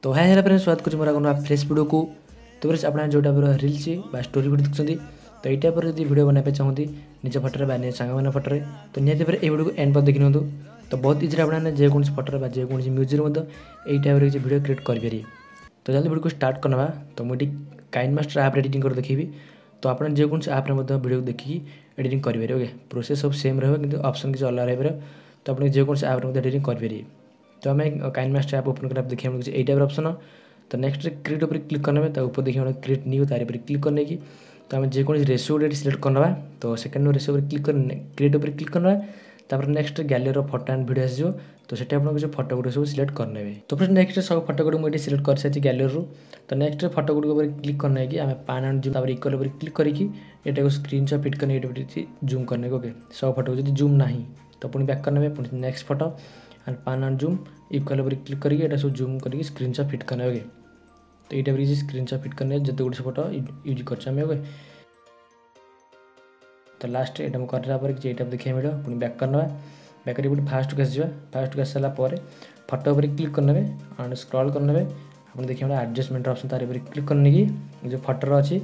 तो हाय हेल्ला फ्रेंड्स, स्वागत कर फ्रेश वीडियो को। तो फ्रेंड्स आप जो टाइप रिल्स स्टोरी वीडियो देखते तो ये टाइप जब वीडियो बनाई चाहती निज फटो निज सांग फटो तो निहती भाई वीडियो को एंड पर देखी नि तो बहुत इजी आपने जेकोसी फटो जेकोसी म्यूजिक यही टाइप किसी वीडियो क्रिएट करेंगे। तो जल्दी वीडियो को स्टार्ट करना। तो मुझे काइनमास्टर आप एडिटिंग कर देखी तो आप जेकोसी आप वीडियो देखिए एडिटिंग करेंगे। ओके प्रोसेस सब सेम रहा कि ऑप्शन किसी अलग रही तो आप जेकोसी आप एडिटिंग करेंगे। तो आम काइनमास्टर आप ओपन कर देखिए यही टाइप ऑप्शन। तो नेक्स्ट क्रिएट पर क्लिक करने ऊपर देखिए क्रिएट न्यू तार पर क्लिक करने की तो आम जेकोसी रेसियो गोटे सिलेक्ट करना। तो सेकेंड रेसियो पर क्लिक कर क्रिएट पर क्लिक करना तापर next gallery photo and video आसो तो से आपको फोटो गुड़ सब सिलेक्ट करने। तो फिर नेक्स्ट सब फोटो गुड़ मुझे सिलेक्ट कर सारी गैलरी तो नेक्स्ट फोटो गुड़ क्लिक करने की आम पान एंड जूम इक्वल पर क्लिक करके यहाँ स्क्रीनशॉट फिट करने जूम करने को। ओके सब फोटो जब जूम ना तो पुणी बैक करने पुणी नेक्स्ट फोटो एंड पान एंड जूम इक्वल पर क्लिक करके सब जूम करके स्क्रीनशॉट फिट करने। ओके तो ये टाइप स्क्रीनशॉट फिट करने जिते गुटे फोटो यूज कर। ओके तो लास्ट ये करापर ये टाइप देखिए मिले पुणी बैक करना बैक कर फास्ट को आसवा फास्ट को आस सारापर फोटो पर क्लिक करने एंड स्क्रॉल करने आप देखिए एडजस्टमेंट ऑप्शन तार पर क्लिक करने की जो फोटोर अच्छी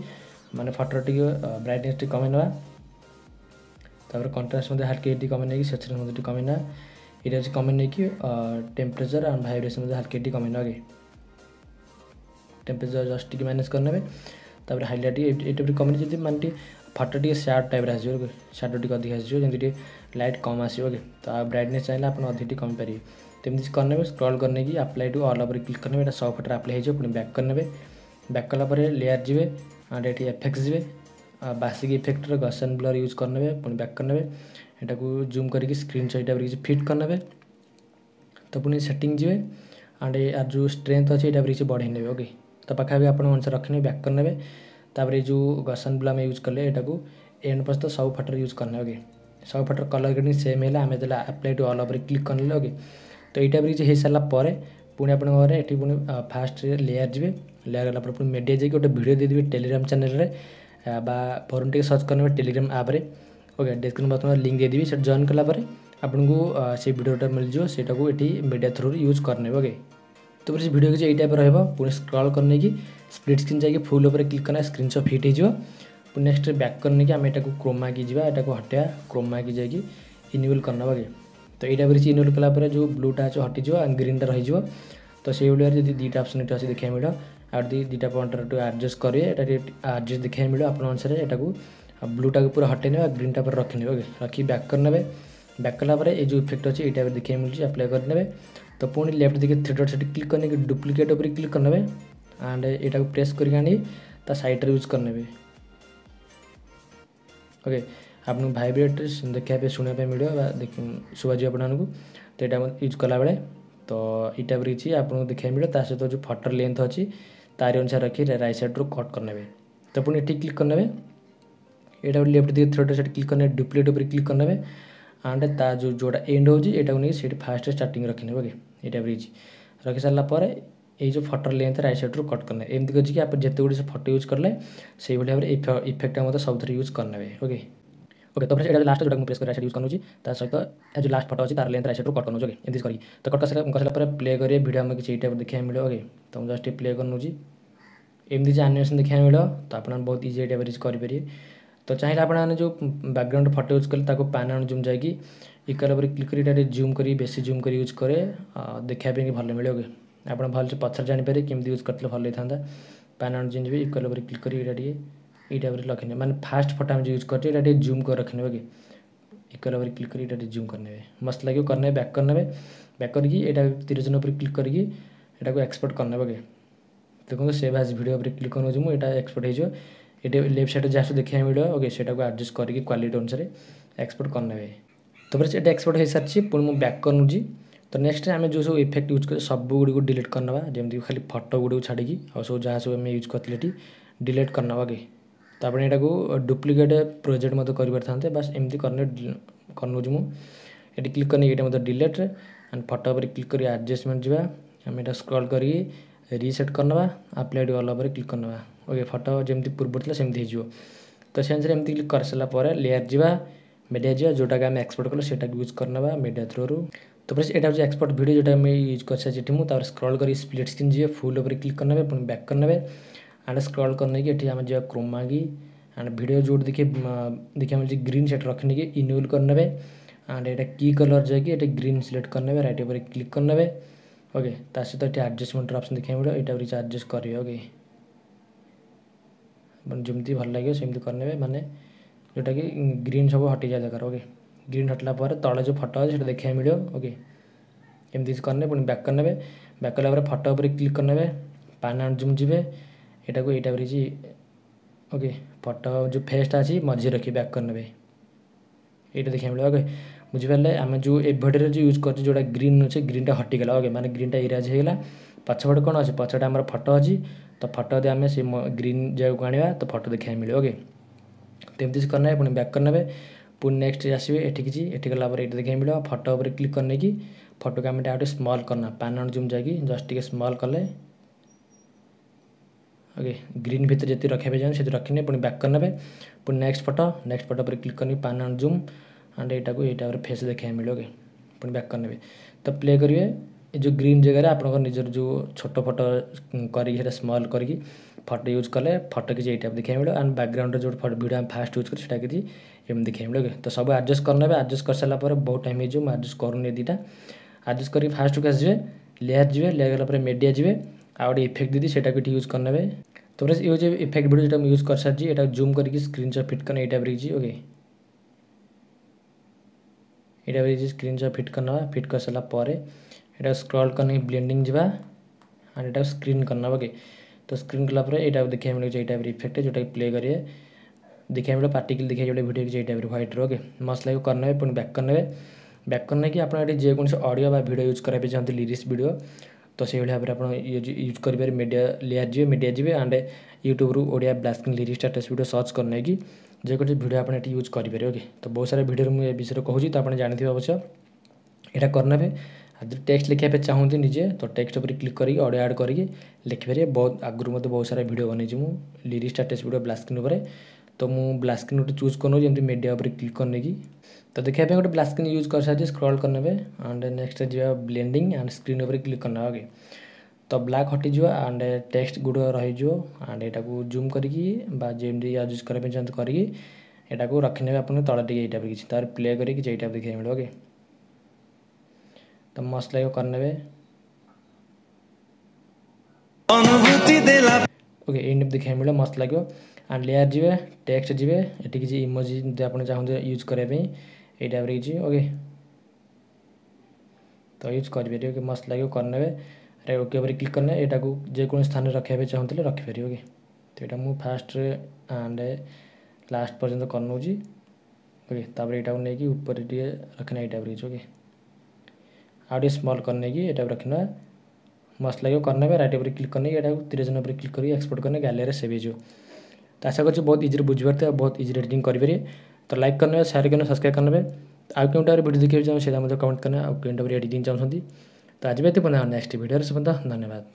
माने फोटो टी ब्राइटनेस टी कमे ना कंट्रास्ट हल्के कमे नहीं सैचुरेशन कमे ना ये कमे नहीं कि टेम्परेचर एंड वाइब्रेशन हल्के कमे ना। टेम्परेचर जस्ट टी माइनस करने हाइलाइट ये कमे जब मानते फोटो टी सार्ट टाइप आसो सार्ट टी अधिक आसो जमी लाइट कम आसो। ओके तो ब्राइटनेस चाहिए आप अधिक कमी पारे तमती करने स्क्रॉल करने की apply to all over click करने सब फोटो अप्लाई हो पुणी बैक करने बैक कलापर लेयर जी एंड ये एफेक्ट्स जी बेसिक इफेक्टर गसन ब्लर यूज करने पुणी बैक करने यहाँ को जूम करके स्क्रीन शॉट टाइप किसी फिट करने तो पुणी सेटिंग जी एंड यार जो स्ट्रेंथ अच्छे यहाँ किसी बढ़े ने। ओके तो पाखापी आप अनुसार रखने बैक करने तापर जो गसन ब्लर यूज कले यहाँ को एंड पर्यंत तो सब फोटो यूज करने। ओके सब फोटो कलर ग्रेडिंग सेम है आम जो apply to all over click करने। ओके तो ये टाइप किसी हो सारापर पुणी आप पुणी फास्ट लेयर जी लेयर गला पुणी मीडिया जाकि गोटे वीडियो देदेवी टेलीग्राम चैनल फॉरन टे सर्च करने टेलीग्राम आप। ओके डिस्क्रिप्शन बॉक्स में लिंक देदेवी से जॉइन कलापर आपको से वीडियोटा मिल जाए सेटा को ये मीडिया थ्रू यूज करने। ओके तो फिर वीडियो किसी यही टाइप रही स्क्रॉल करने की स्प्लिट स्क्रीन जाकि फुल उपर क्लिक करना स्क्रीनशॉट फिट हो नेक्स्ट बैक करने की आम यहाँ क्रोमा की जावा यहाँ हटाया क्रोमा की जाकि इनेबल करना। ओके तो यहाँ पर इनेबल कलापर जो ब्लूटा अच्छे हटिज ग्रीनटा रही तो से भाया जब दुटा ऑप्शन ये अच्छे देखा मिले आ दुटा पॉइंट एडजस्ट करेंगे एडजस्ट देखा मिले आप अनुसार यहाँ को ब्लूटा को पूरा हटे ने ग्रीनटा पर रखने। ओके रखी बैक करने बैक कलापर ये जो इफेक्ट अच्छे ये देखा मिले अप्लाई करने तो पुणी लेफ्ट दिखे थ्री डॉट से क्लिक करने की डुप्लिकेट उपर क्लिक करने एंड यहाँ को प्रेस करके आनी ता साइड यूज करने। ओके आपको भाइब्रेट देखा शुणापी मिले शुभाजी आपको तो यहाँ यूज कला बेले तो ये टाइप किसी आपको देखा मिले सहित जो फोटोर लेंथ अच्छी तार अनुसार रखी राइट साइड रू कट करने तो पुणी ये क्लिक करने यहाँ लेफ्ट दिखे थ्री डॉट से क्लिक करने डुप्लिकेट उपर क्लिक करने एंड ता जोटा एंड हो नहीं फास्ट स्टार्टिंग रखने। ओके ये टाइप किसी रखी सारापर ये जो फोटोर लेंथ राइट साइड रू कट करने एमती कर आप जिते गुड़े फोटो यूज कले से भाई इफेक्ट मतलब सब थ्री यूज करने। ओके ओके तो फिर लास्ट जो प्रेस कर यूज करूँ सहित जो लास्ट फोटो अच्छी तार लेंथ राइट साइड रू कट कर। ओके एमती करी तो कट कर प्ले करेंगे वीडियो में किसी टाइप देखा मिले। ओके तो मुझे जस्ट प्ले कर एमती एनिमेशन देखा मिले तो आप बहुत इजी टाइप करेंगे। तो चाहिए आपने जो बैकग्राउंड फोटो यूज कले पैन एंड जूम जाकि इक्वल पर क्लिक कर जूम कर बेसी जूम कर यूज करे देखापी भल मिले। ओके आप भल से पचर जापर केमी यूज करते भल होता पैन एंड जूम भी इक्वल पर क्लिक कर ये टाइप रखने माने फास्ट फोटो में यूज करते जूम कर रखने। ओके इक्वल पर क्लिक कर जूम करने मस्त लगे करने बैक करके यहाँ तिरजन उपर क्लिक करके यहाँ को एक्सपोर्ट करने। ओके देखो सेव एज वीडियो पर क्लिक कर मुझे एक्सपोर्ट हो ये लेफ्ट साइड जहाँ देखा मिले। ओके से एडजस्ट करके क्वालिटी अनुसार एक्सपोर्ट करने तो फिर से एक्सपोर्ट हो सारी पुणी मुझे बैक कर तो नेक्स्ट आम जो सब इफेक्ट यूज कर सब गुड़ी को डिलीट करना जमी खाली फोटो गुड़ी को छाड़ी और सब जहाँ सब यूज करते डिलीट करना। ओके तो आप यहाँ को डुप्लिकेट प्रोजेक्ट मत कर बस एमती करने ये क्लिक करने ये डिलीट एंड फोटो पर क्लिक कर एडजस्टमेंट जावा आम यहाँ स्क्रॉल कर रीसेट करना apply to all over click करना। ओके फोटो जमी पूर्व था सेमती हो तो से अनुसार एमती क्लिक कर सारापर लेयर जावा मीडिया जावा जोटा आम एक्सपोर्ट कले यूज करना मीडिया थ्रू तो फ्रेंड्स एटा हूँ एक्सपोर्ट वीडियो जोटा मैं यूज कर सारी मुझे स्क्रॉल कर स्प्लिट स्क्रीन जी फुल उपर क्लिक करने पुणी बैक करने एंड स्क्रॉल करने की आम जा क्रोमा की एंड वीडियो जो देखिए मिले ग्रीन सेट रखने की इनेबल करने एंड ये की कलर जाकि ग्रीन सिलेक्ट करने राइट उपर क्लिक करने ओके ता सहित ये एडजस्टमेंट ऑप्शन देखा मिले यहाँ एडजस्ट करेंगे ओके जमती भल लगे सेमती करने माने जोटा कि ग्रीन सब हटि जाए दरकार ओके ग्रीन हटला तले जो फटो अच्छे देखा मिले ओके एमती करने पुणी बैक करने बैक कला फटो उपर क्लिक करने पैन एंड जूम जी यहाँ को यहाँ ओके फटो जो फेसटा अच्छी मझे रखी बैक करने ये देखा मिले ओके बुझिपारे आम जो भिडियो जो यूज कर जोटा ग्रीन अच्छे ग्रीनटा हटिगला ओके माने ग्रीनटा इराज होगा पछपटे कौन अच्छे पछपटे आम फटो अच्छी तो फटो दे आम से ग्रीन जगह आने तो फटो देखा मिले ओके तो एमती करना पुणी बैक करने पुणी नेक्स्ट आसवे ये गला ये देखा मिले फटो उपर क्लिक करने की फटो को आम आगे स्मॉल करना पैन एंड जूम जाकि जस्ट टे स्मॉल कले ओके ग्रीन भितर जी रखा चाहिए से रखने पुणी बैक करने पुणी नेक्स्ट फटो पर क्लिक करनी पैन एंड जूम एंड यहाँ को यहाँ फेस देखा मिले ओके पुणी बैक करने तो प्ले करेंगे जो ग्रीन जगह आप निजर जो छोट फटो कर स्मॉल करके फटो यूज कले फटो किसी ये देखा मिले एंड बैकग्राउंड जो वीडियो फास्ट यूज कर कि एमती देखा मिले तो सब एडजस्ट करने एडजस्ट कर सारापर बहुत टाइम हो मुझे एडजस्ट करूनी दुटा एडजस्ट कर फास्ट को आसवे लेयर जी लेयर गला मीडिया जी आ गए इफेक्ट दीदी से यूज करने तो फ्रेंड्स ये जो इफेक्ट वीडियो जो यूज कर सारी ये जूम करके स्क्रीन शॉट फिट करना ये रही ओके ये स्क्रीन शॉट फिट करना फिट कर सारापर यहाँ स्क्रॉल करने ब्लेंडिंग जावा एंड यहाँ स्क्रीन करना ओके तो स्क्रीन कलापर यहाँ देखा मिले ये इफेक्ट जोटा प्ले करेंगे देखा मिले पार्टिकल देखा जो वीडियो ये व्हाइट ओके मस्त लगे करने पुणी बैक करने की आपड़ी जेकोसी ऑडियो वीडियो यूज कराया चाहते लिरिक्स वीडियो तो से भाव में आप यूज करेंगे मीडिया लेयर जी मीडिया जी एंड यूट्यूब रू Odia black screen lyrics status video search करने की जेकोसी वीडियो आप यूज करेंगे ओके तो बहुत सारा वीडियो मुझे विषय कहूँ तो आप जानते अवश्य यहाँ करने आज टेक्स्ट लिखापे चाहूँगी निजे तो टेक्स्ट उपर क्लिक करके ऑडियो ऐड करके लिखिपारे बहुत आगुरी मत बहुत सारा वीडियो बनी मुझे lyrics status video black screen उपर तो मुझे ब्लैक स्क्रीन गोटे चूज कर मीडिया उपर क्लिक करने की तो देखा गोटे ब्लैक स्क्रीन यूज कर सारी स्क्रॉल करने एंड नेक्स्ट जा ब्लेंडिंग एंड स्क्रीन उपर क्लिक करना ओके तो ब्लैक हटिज एंड टेक्स्ट गुड़ रही एंड यहाँ को जूम करके जमी यूज करने चाहते करके यहाँ को रखने आपने तला टे ये किसी तार प्ले करके ये देखा मिले ओके तो मस्त लगे करने ओके ये देखा मिले मस्त लगे एंड लेयर जी टेक्स्ट जी ये किसी इमोजी आप चाहते यूज करने ये रही ओके तो यूज करेंगे ओके मस्त लगे करने ओके पर क्लिक करने यहाँ को जेको स्थान रखा चाहते रखिपारे ओके तो यहाँ मुझे फास्ट एंड लास्ट पर्यंत करनौजी ओके तापर यहाँ नहीं ऊपर रखना ये रही ओके आगे स्मॉल करने की यहाँ रखना मस्त लगे करने राइट उपर क्लिक करने यहाँ तिरजन उपर क्लिक करके एक्सपोर्ट करने गैलरी सेव हो तो आशा कर बहुत इजी बुझीपारे बहुत इजी एडिटिंग करेंगे तो लाइक करने शेयर करने सब्सक्राइब करने आउ क्योंटा वीडियो देखिए चाहिए कमेंट करना आउ क्योंटा एडिटिंग चाहते तो आज भी पुनः नेक्स्ट वीडियो से धन्यवाद।